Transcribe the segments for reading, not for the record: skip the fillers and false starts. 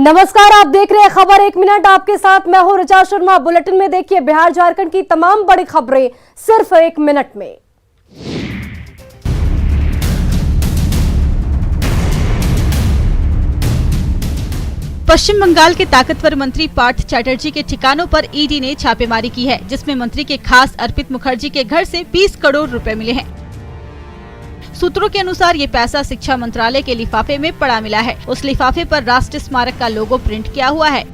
नमस्कार, आप देख रहे हैं खबर 1 मिनट। आपके साथ मैं हूं ऋचा शर्मा। बुलेटिन में देखिए बिहार झारखंड की तमाम बड़ी खबरें सिर्फ 1 मिनट में। पश्चिम बंगाल के ताकतवर मंत्री पार्थ चैटर्जी के ठिकानों पर ईडी ने छापेमारी की है, जिसमें मंत्री के खास अर्पित मुखर्जी के घर से 20 करोड़ रुपए मिले हैं। सूत्रों के अनुसार ये पैसा शिक्षा मंत्रालय के लिफाफे में पड़ा मिला है। उस लिफाफे पर राष्ट्रीय स्मारक का लोगो प्रिंट किया हुआ है।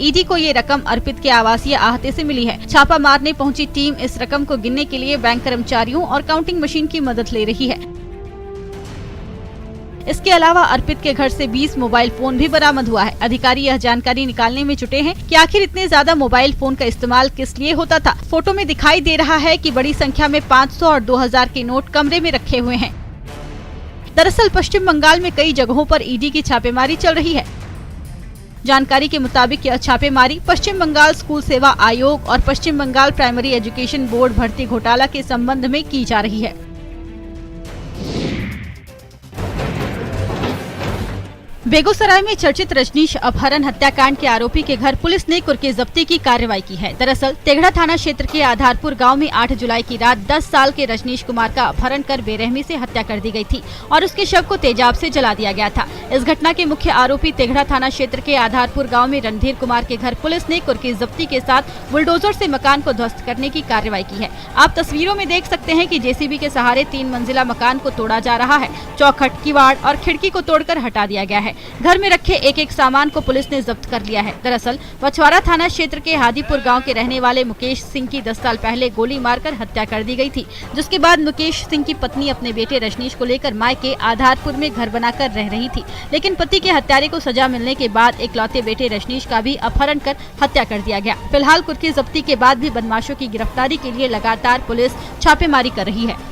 ईडी को ये रकम अर्पित के आवासीय आहते से मिली है। छापा मारने पहुंची टीम इस रकम को गिनने के लिए बैंक कर्मचारियों और काउंटिंग मशीन की मदद ले रही है। इसके अलावा अर्पित के घर से 20 मोबाइल फोन भी बरामद हुआ है। अधिकारी यह जानकारी निकालने में जुटे हैं कि आखिर इतने ज्यादा मोबाइल फोन का इस्तेमाल किस लिए होता था। फोटो में दिखाई दे रहा है कि बड़ी संख्या में 500 और 2000 के नोट कमरे में रखे हुए हैं। दरअसल पश्चिम बंगाल में कई जगहों पर ईडी की छापेमारी चल रही है। जानकारी के मुताबिक यह छापेमारी पश्चिम बंगाल स्कूल सेवा आयोग और पश्चिम बंगाल प्राइमरी एजुकेशन बोर्ड भर्ती घोटाला के संबंध में की जा रही है। बेगूसराय में चर्चित रजनीश अपहरण हत्याकांड के आरोपी के घर पुलिस ने कुर्की जब्ती की कार्रवाई की है। दरअसल तेघड़ा थाना क्षेत्र के आधारपुर गांव में 8 जुलाई की रात 10 साल के रजनीश कुमार का अपहरण कर बेरहमी से हत्या कर दी गई थी और उसके शव को तेजाब से जला दिया गया था। इस घटना के मुख्य आरोपी तेघड़ा थाना क्षेत्र के आधारपुर गाँव में रणधीर कुमार के घर पुलिस ने कुर्की जब्ती के साथ बुलडोजर से मकान को ध्वस्त करने की कार्रवाई की है। आप तस्वीरों में देख सकते हैं कि जेसीबी के सहारे 3 मंजिला मकान को तोड़ा जा रहा है। चौखट, किवाड़ और खिड़की को तोड़कर हटा दिया गया है। घर में रखे एक सामान को पुलिस ने जब्त कर लिया है। दरअसल बछवाड़ा थाना क्षेत्र के हादीपुर गांव के रहने वाले मुकेश सिंह की 10 साल पहले गोली मारकर हत्या कर दी गई थी, जिसके बाद मुकेश सिंह की पत्नी अपने बेटे रजनीश को लेकर मायके आधारपुर में घर बनाकर रह रही थी। लेकिन पति के हत्यारे को सजा मिलने के बाद इकलौते बेटे रजनीश का भी अपहरण कर हत्या कर दिया गया। फिलहाल कुर्की जब्ती के बाद भी बदमाशों की गिरफ्तारी के लिए लगातार पुलिस छापेमारी कर रही है।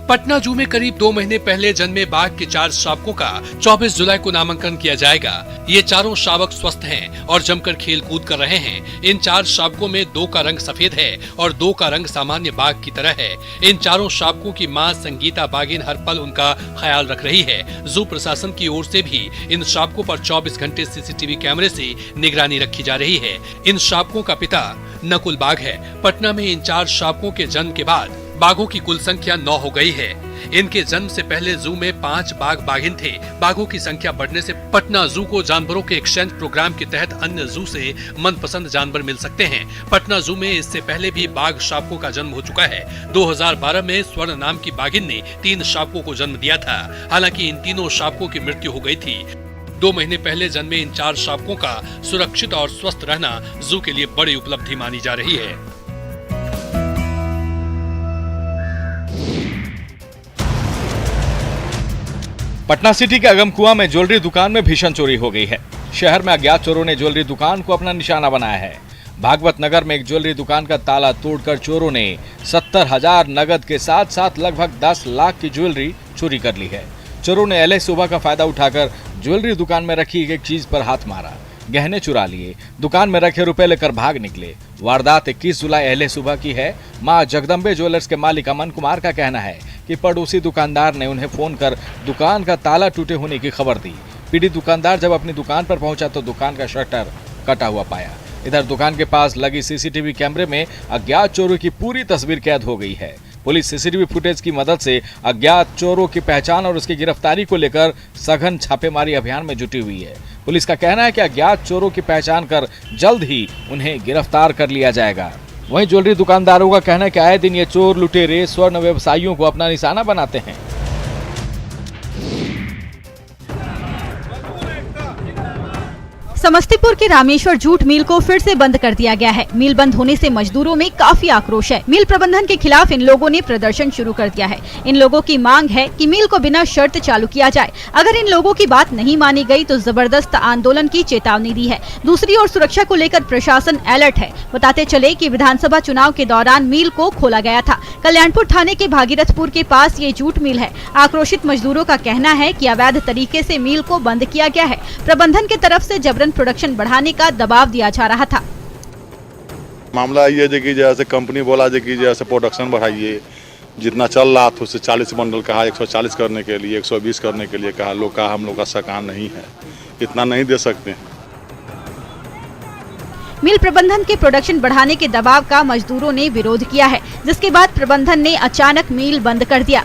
पटना जू में करीब 2 महीने पहले जन्मे बाघ के 4 शावकों का 24 जुलाई को नामांकन किया जाएगा। ये चारों शावक स्वस्थ हैं और जमकर खेल कूद कर रहे हैं। इन 4 शावकों में 2 का रंग सफेद है और 2 का रंग सामान्य बाघ की तरह है। इन चारों शावकों की मां संगीता बागिन हर पल उनका ख्याल रख रही है। जू प्रशासन की ओर से भी इन शावकों पर 24 घंटे सीसीटीवी कैमरे से निगरानी रखी जा रही है। इन शावकों का पिता नकुल बाघ है। पटना में इन 4 शावकों के जन्म के बाद बाघों की कुल संख्या 9 हो गई है। इनके जन्म से पहले जू में 5 बाघ बाघिन थे। बाघों की संख्या बढ़ने से पटना जू को जानवरों के एक्सचेंज प्रोग्राम के तहत अन्य जू से मनपसंद जानवर मिल सकते हैं। पटना जू में इससे पहले भी बाघ शावकों का जन्म हो चुका है। 2012 में स्वर्ण नाम की बाघिन ने 3 शावकों को जन्म दिया था। हालांकि इन तीनों शावकों की मृत्यु हो गई थी। 2 महीने पहले जन्मे इन 4 शावकों का सुरक्षित और स्वस्थ रहना जू के लिए बड़ी उपलब्धि मानी जा रही है। पटना सिटी के अगमकुआं में ज्वेलरी दुकान में भीषण चोरी हो गई है। शहर में अज्ञात चोरों ने ज्वेलरी दुकान को अपना निशाना बनाया है। भागवत नगर में एक ज्वेलरी दुकान का ताला तोड़कर चोरों ने 70,000 नगद के साथ साथ लगभग 10 लाख की ज्वेलरी चोरी कर ली है। चोरों ने एलए सुबह का फायदा उठाकर ज्वेलरी दुकान में रखी एक चीज पर हाथ मारा, गहने चुरा लिए, दुकान में रखे रुपए लेकर भाग निकले। वारदात 21 जुलाई अहले सुबह की है। मां जगदम्बे ज्वेलर्स के मालिक अमन कुमार का कहना है कि पड़ोसी दुकानदार ने उन्हें फोन कर दुकान का ताला टूटे होने की खबर दी। पीड़ित दुकानदार जब अपनी दुकान पर पहुंचा तो दुकान का शटर कटा हुआ पाया। इधर दुकान के पास लगी सीसीटीवी कैमरे में अज्ञात चोरों की पूरी तस्वीर कैद हो गई है। पुलिस सीसीटीवी फुटेज की मदद से अज्ञात चोरों की पहचान और उसकी गिरफ्तारी को लेकर सघन छापेमारी अभियान में जुटी हुई है। पुलिस का कहना है कि अज्ञात चोरों की पहचान कर जल्द ही उन्हें गिरफ्तार कर लिया जाएगा। वहीं ज्वेलरी दुकानदारों का कहना है कि आए दिन ये चोर लुटेरे स्वर्ण व्यवसायियों को अपना निशाना बनाते हैं। समस्तीपुर के रामेश्वर जूट मिल को फिर से बंद कर दिया गया है। मिल बंद होने से मजदूरों में काफी आक्रोश है। मिल प्रबंधन के खिलाफ इन लोगों ने प्रदर्शन शुरू कर दिया है। इन लोगों की मांग है कि मिल को बिना शर्त चालू किया जाए। अगर इन लोगों की बात नहीं मानी गई तो जबरदस्त आंदोलन की चेतावनी दी है। दूसरी ओर सुरक्षा को लेकर प्रशासन अलर्ट है। बताते चले कि विधानसभा चुनाव के दौरान मिल को खोला गया था। कल्याणपुर थाने के भागीरथपुर के पास ये जूट मिल है। आक्रोशित मजदूरों का कहना है कि अवैध तरीके से मिल को बंद किया गया है। प्रबंधन की तरफ से जबरन प्रोडक्शन बढ़ाने का दबाव दिया जा रहा था। मामला ये है कि जैसे कंपनी बोला कि जैसे प्रोडक्शन बढ़ाइए, जितना चल रहा था उससे 40 बंडल कहा, 140 करने के लिए, 120 करने के लिए कहा। लोग कहा हम लोग का सकान नहीं है, इतना नहीं दे सकते। मिल प्रबंधन के प्रोडक्शन बढ़ाने के दबाव का मजदूरों ने विरोध किया है, जिसके बाद प्रबंधन ने अचानक मिल बंद कर दिया।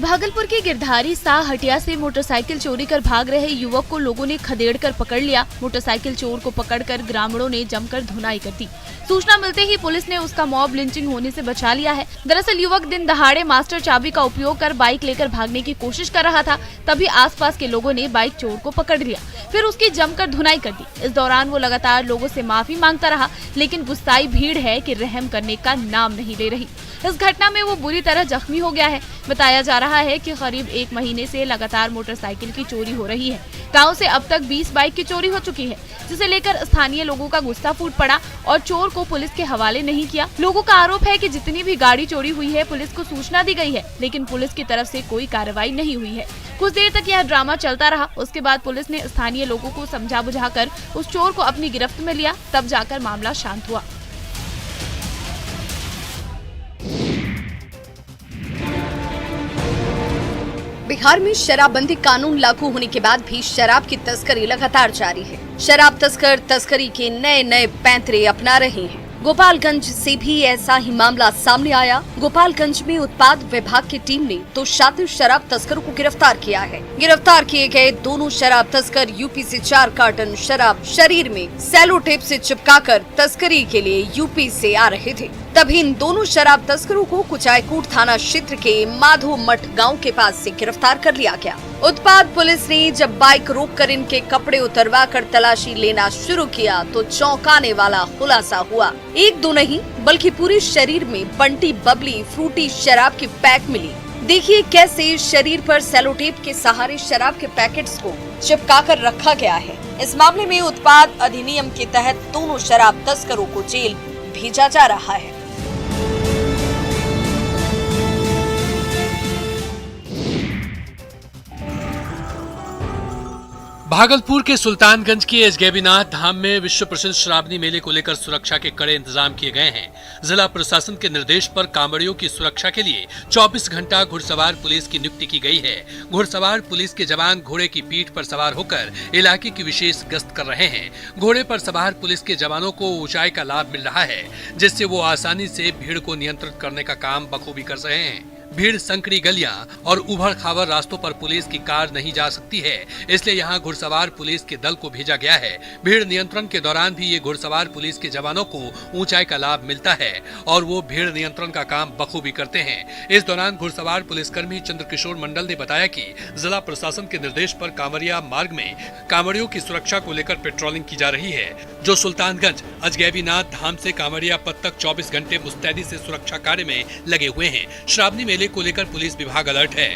भागलपुर के गिरधारी शाह हटिया से मोटरसाइकिल चोरी कर भाग रहे युवक को लोगों ने खदेड़ कर पकड़ लिया। मोटरसाइकिल चोर को पकड़कर ग्रामीणों ने जमकर धुनाई कर दी। सूचना मिलते ही पुलिस ने उसका मॉब लिंचिंग होने से बचा लिया है। दरअसल युवक दिन दहाड़े मास्टर चाबी का उपयोग कर बाइक लेकर भागने की कोशिश कर रहा था, तभी आसपास के लोगों ने बाइक चोर को पकड़ लिया, फिर उसकी जमकर धुनाई कर दी। इस दौरान वो लगातार लोगों से माफी मांगता रहा, लेकिन गुस्साई भीड़ है कि रहम करने का नाम नहीं ले रही। इस घटना में वो बुरी तरह जख्मी हो गया है। बताया जा रहा है कि करीब 1 महीने से लगातार मोटरसाइकिल की चोरी हो रही है। गांव से अब तक 20 बाइक की चोरी हो चुकी है, जिसे लेकर स्थानीय लोगों का गुस्सा फूट पड़ा और चोर को पुलिस के हवाले नहीं किया। लोगों का आरोप है कि जितनी भी गाड़ी चोरी हुई है पुलिस को सूचना दी गई है, लेकिन पुलिस की तरफ से कोई कार्रवाई नहीं हुई है। कुछ देर तक यह ड्रामा चलता रहा। उसके बाद पुलिस ने स्थानीय लोगों को समझा बुझाकर उस चोर को अपनी गिरफ्त में लिया, तब जाकर मामला शांत हुआ। बिहार में शराबबंदी कानून लागू होने के बाद भी शराब की तस्करी लगातार जारी है। शराब तस्कर तस्करी के नए नए पैंतरे अपना रहे हैं। गोपालगंज से भी ऐसा ही मामला सामने आया। गोपालगंज में उत्पाद विभाग की टीम ने तो 7 शराब तस्करों को गिरफ्तार किया है। गिरफ्तार किए गए दोनों शराब तस्कर यूपी से 4 कार्टन शराब शरीर में सेलो टेप से चिपकाकर तस्करी के लिए यूपी से आ रहे थे। तभी इन दोनों शराब तस्करों को कुचायकोट थाना क्षेत्र के माधो मठ गाँव के पास से गिरफ्तार कर लिया गया। उत्पाद पुलिस ने जब बाइक रोककर इनके कपड़े उतरवा कर तलाशी लेना शुरू किया तो चौंकाने वाला खुलासा हुआ। 1-2 नहीं बल्कि पूरे शरीर में बंटी बबली फ्रूटी शराब की पैक मिली। देखिए कैसे शरीर पर सेलोटेप के सहारे शराब के पैकेट्स को चिपका कर रखा गया है। इस मामले में उत्पाद अधिनियम के तहत दोनों शराब तस्करों को जेल भेजा जा रहा है। भागलपुर के सुल्तानगंज के एजगैबीनाथ धाम में विश्व प्रसिद्ध श्रावणी मेले को लेकर सुरक्षा के कड़े इंतजाम किए गए हैं। जिला प्रशासन के निर्देश पर कांवड़ियों की सुरक्षा के लिए 24 घंटा घुड़सवार पुलिस की नियुक्ति की गई है। घुड़सवार पुलिस के जवान घोड़े की पीठ पर सवार होकर इलाके की विशेष गश्त कर रहे हैं। घोड़े पर सवार पुलिस के जवानों को ऊंचाई का लाभ मिल रहा है, जिससे वो आसानी से भीड़ को नियंत्रित करने का काम बखूबी कर रहे हैं। भीड़ संकरी गलियां और उभड़ खाबड़ रास्तों पर पुलिस की कार नहीं जा सकती है, इसलिए यहां घुड़सवार पुलिस के दल को भेजा गया है। भीड़ नियंत्रण के दौरान भी ये घुड़सवार पुलिस के जवानों को ऊंचाई का लाभ मिलता है और वो भीड़ नियंत्रण का काम बखूबी करते हैं। इस दौरान घुड़सवार पुलिसकर्मी चंद्रकिशोर मंडल ने बताया कि जिला प्रशासन के निर्देश पर कांवरिया मार्ग में कांवड़ियों की सुरक्षा को लेकर पेट्रोलिंग की जा रही है, जो सुल्तानगंज अजगैबीनाथ धाम से कांवरिया पथ तक 24 घंटे मुस्तैदी से सुरक्षा कार्य में लगे हुए हैं। श्रावणी मेले को लेकर पुलिस विभाग अलर्ट है।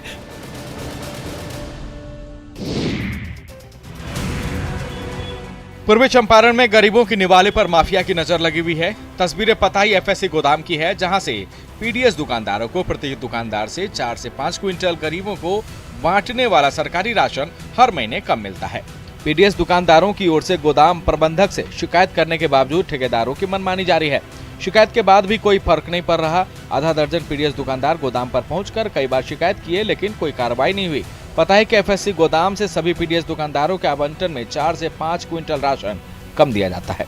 पूर्वी चंपारण में गरीबों की निवाले पर माफिया की नजर लगी हुई है। तस्वीरें पताई एफएससी गोदाम की है, जहां से पीडीएस दुकानदारों को प्रति दुकानदार से 4 से 5 क्विंटल गरीबों को बांटने वाला सरकारी राशन हर महीने कम मिलता है। पीडीएस दुकानदारों की ओर से गोदाम प्रबंधक से शिकायत करने के बावजूद ठेकेदारों की मनमानी जारी है। शिकायत के बाद भी कोई फर्क नहीं पड़ रहा। आधा दर्जन पीडीएस दुकानदार गोदाम पर पहुंचकर कई बार शिकायत किए, लेकिन कोई कार्रवाई नहीं हुई। पता है कि एफएससी गोदाम से सभी पीडीएस दुकानदारों के आवंटन में 4 से 5 क्विंटल राशन कम दिया जाता है।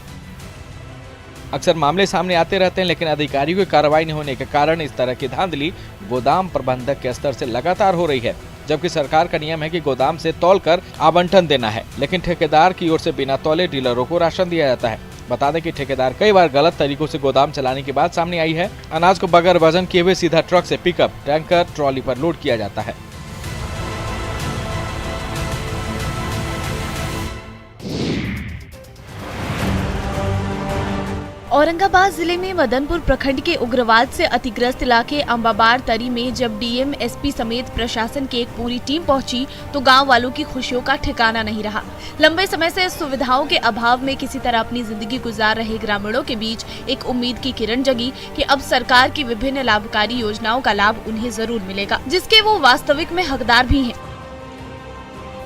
अक्सर मामले सामने आते रहते हैं, लेकिन अधिकारियों की कार्रवाई नहीं होने के कारण इस तरह की धांधली गोदाम प्रबंधक के स्तर से लगातार हो रही है। जबकि सरकार का नियम है कि गोदाम से तौलकर आवंटन देना है, लेकिन ठेकेदार की ओर से बिना तौले डीलरों को राशन दिया जाता है। बता दें कि ठेकेदार कई बार गलत तरीकों से गोदाम चलाने की बात सामने आई है। अनाज को बगैर वजन किए हुए सीधा ट्रक से पिकअप, टैंकर, ट्रॉली पर लोड किया जाता है। औरंगाबाद जिले में मदनपुर प्रखंड के उग्रवाद से अतिग्रस्त इलाके अंबाबार तरी में जब डीएम, एसपी समेत प्रशासन की एक पूरी टीम पहुंची तो गांव वालों की खुशियों का ठिकाना नहीं रहा। लंबे समय से सुविधाओं के अभाव में किसी तरह अपनी जिंदगी गुजार रहे ग्रामीणों के बीच एक उम्मीद की किरण जगी कि अब सरकार की विभिन्न लाभकारी योजनाओं का लाभ उन्हें जरूर मिलेगा, जिसके वो वास्तविक में हकदार भी हैं।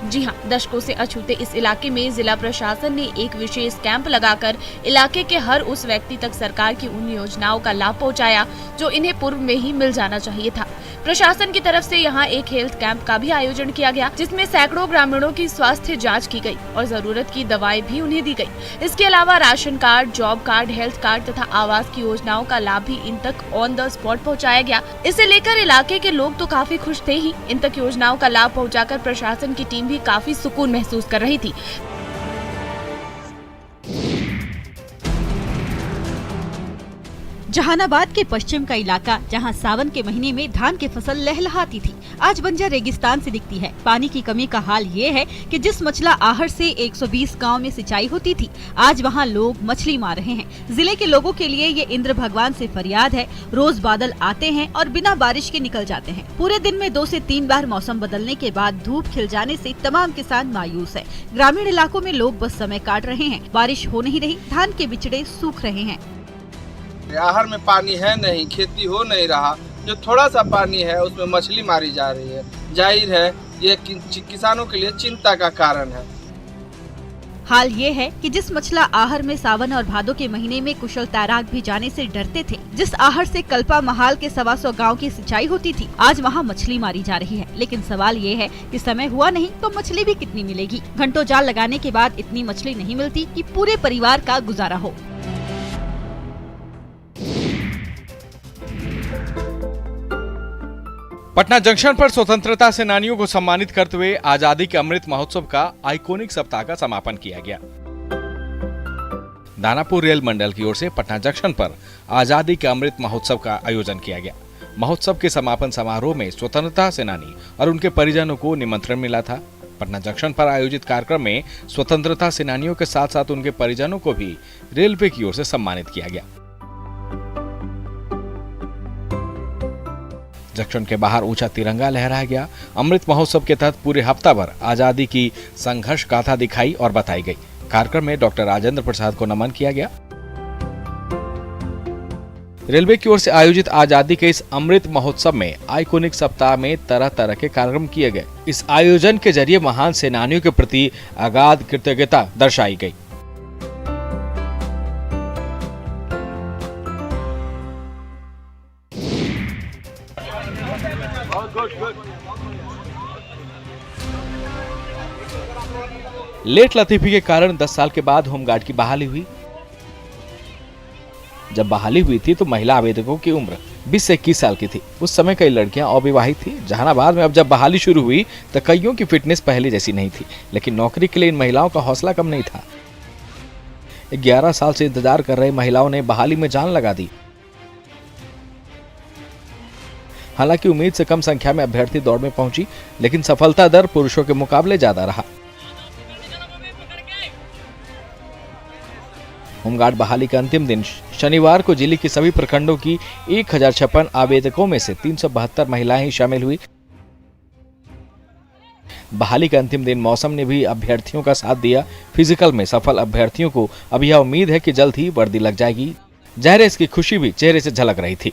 जी हाँ, दशकों से अछूते इस इलाके में जिला प्रशासन ने एक विशेष कैंप लगाकर इलाके के हर उस व्यक्ति तक सरकार की उन योजनाओं का लाभ पहुंचाया जो इन्हें पूर्व में ही मिल जाना चाहिए था। प्रशासन की तरफ से यहाँ एक हेल्थ कैंप का भी आयोजन किया गया, जिसमें सैकड़ों ग्रामीणों की स्वास्थ्य जांच की गई और जरूरत की दवाएं भी उन्हें दी गई। इसके अलावा ration card, job card, health card तथा आवास की योजनाओं का लाभ भी इन तक ऑन द स्पॉट पहुँचाया गया। इसे लेकर इलाके के लोग तो काफी खुश थे ही, इन तक योजनाओं का लाभ पहुँचाकर प्रशासन की टीम भी काफी सुकून महसूस कर रही थी। जहानाबाद के पश्चिम का इलाका, जहां सावन के महीने में धान की फसल लहलहाती थी, आज बंजर रेगिस्तान से दिखती है। पानी की कमी का हाल ये है कि जिस मछला आहर से 120 गांव में सिंचाई होती थी, आज वहां लोग मछली मार रहे हैं। जिले के लोगों के लिए ये इंद्र भगवान से फरियाद है। रोज बादल आते हैं और बिना बारिश के निकल जाते हैं। पूरे दिन में 2 से 3 बार मौसम बदलने के बाद धूप खिल जाने से तमाम किसान मायूस है। ग्रामीण इलाकों में लोग बस समय काट रहे हैं। बारिश हो नहीं रही, धान के बिचड़े सूख रहे हैं। आहर में पानी है नहीं, खेती हो नहीं रहा। जो थोड़ा सा पानी है उसमें मछली मारी जा रही है। जाहिर है ये किसानों के लिए चिंता का कारण है। हाल ये है कि जिस मछला आहर में सावन और भादों के महीने में कुशल तैराक भी जाने से डरते थे, जिस आहर से कल्पा महाल के 125 गांव की सिंचाई होती थी, आज वहां मछली मारी जा रही है। लेकिन सवाल ये है कि समय हुआ नहीं तो मछली भी कितनी मिलेगी। घंटों जाल लगाने के बाद इतनी मछली नहीं मिलती कि पूरे परिवार का गुजारा हो। पटना जंक्शन पर स्वतंत्रता सेनानियों को सम्मानित करते हुए आजादी के अमृत महोत्सव का आइकॉनिक सप्ताह का समापन किया गया। दानापुर रेल मंडल की ओर से पटना जंक्शन पर आजादी के अमृत महोत्सव का आयोजन किया गया। महोत्सव के समापन समारोह में स्वतंत्रता सेनानी और उनके परिजनों को निमंत्रण मिला था। पटना जंक्शन पर आयोजित कार्यक्रम में स्वतंत्रता सेनानियों के साथ साथ उनके परिजनों को भी रेलवे की ओर से सम्मानित किया गया। जंक्शन के बाहर ऊंचा तिरंगा लहराया गया। अमृत महोत्सव के तहत पूरे हफ्ता भर आजादी की संघर्ष गाथा दिखाई और बताई गई। कार्यक्रम में डॉक्टर राजेंद्र प्रसाद को नमन किया गया। रेलवे की ओर से आयोजित आजादी के इस अमृत महोत्सव में आइकॉनिक सप्ताह में तरह तरह के कार्यक्रम किए गए। इस आयोजन के जरिए महान सेनानियों के प्रति अगाध कृतज्ञता दर्शाई गई। लेट लतीफी के कारण 10 साल के बाद होमगार्ड की बहाली हुई। जब बहाली हुई थी तो महिला आवेदकों की उम्र 20 से 21 साल की थी। उस समय कई लड़कियां अविवाहित थी। जहानाबाद में अब जब बहाली शुरू हुई तो कईयों की फिटनेस पहले जैसी नहीं थी, लेकिन नौकरी के लिए इन महिलाओं का हौसला कम नहीं था। 11 साल से इंतजार कर रहे महिलाओं ने बहाली में जान लगा दी। हालांकि उम्मीद से कम संख्या में अभ्यर्थी दौड़ में पहुंची, लेकिन सफलता दर पुरुषों के मुकाबले ज्यादा रहा। होमगार्ड बहाली का अंतिम दिन शनिवार को जिले के सभी प्रखंडों की 1056 आवेदकों में से 372 महिलाएं शामिल हुई। बहाली का अंतिम दिन मौसम ने भी अभ्यर्थियों का साथ दिया। फिजिकल में सफल अभ्यर्थियों को अब यह उम्मीद है कि जल्द ही वर्दी लग जाएगी। जाहिर है इसकी खुशी भी चेहरे से झलक रही थी।